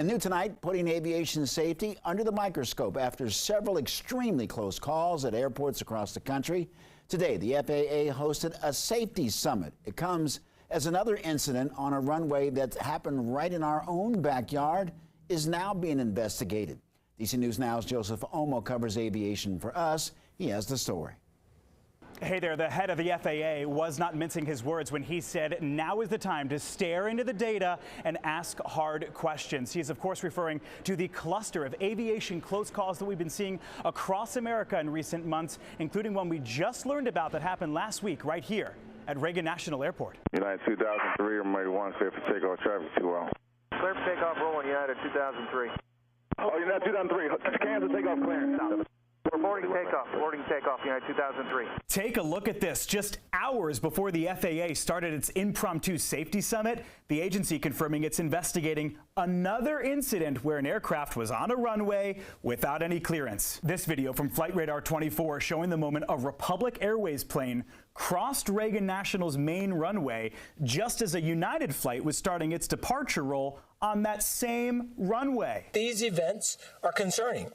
And new tonight, putting aviation safety under the microscope after several extremely close calls at airports across the country. Today, the FAA hosted a safety summit. It comes as another incident on a runway that happened right in our own backyard is now being investigated. DC News Now's Joseph Omo covers aviation for us. He has the story. Hey there, the head of the FAA was not mincing his words when he said now is the time to stare into the data and ask hard questions. He is, of course, referring to the cluster of aviation close calls that we've been seeing across America in recent months, including one we just learned about that happened last week right here at Reagan National Airport. United 2003, runway 1, clear for takeoff, traffic 2-0. Clear for takeoff, rolling United 2003. Oh, United 2003, Kansas takeoff clearance. Reporting takeoff, United 2003. Take a look at this. Just hours before the FAA started its impromptu safety summit, the agency confirming it's investigating another incident where an aircraft was on a runway without any clearance. This video from Flight Radar 24 showing the moment a Republic Airways plane crossed Reagan National's main runway just as a United flight was starting its departure roll on that same runway. These events are concerning.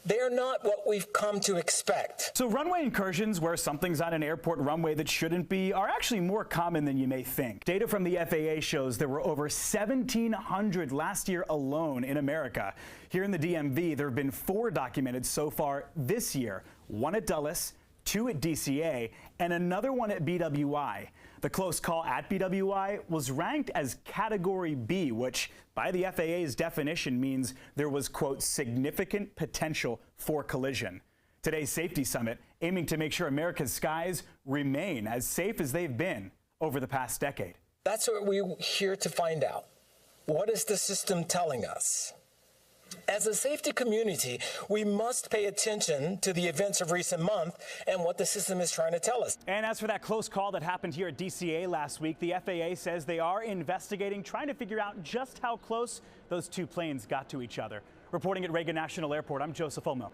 They are not what we've come to expect. So runway incursions where something's on an airport runway that shouldn't be are actually more common than you may think. Data from the FAA shows there were over 1,700 last year alone in America. Here in the DMV, there have been 4 documented so far this year, 1 at Dulles, 2 at DCA, and another one at BWI. The close call at BWI was ranked as Category B, which by the FAA's definition means there was, quote, significant potential for collision. Today's safety summit aiming to make sure America's skies remain as safe as they've been over the past decade. That's what we're here to find out. What is the system telling us? As a safety community, we must pay attention to the events of recent months and what the system is trying to tell us. And as for that close call that happened here at DCA last week, the FAA says they are investigating, trying to figure out just how close those 2 planes got to each other. Reporting at Reagan National Airport, I'm Joseph Omo.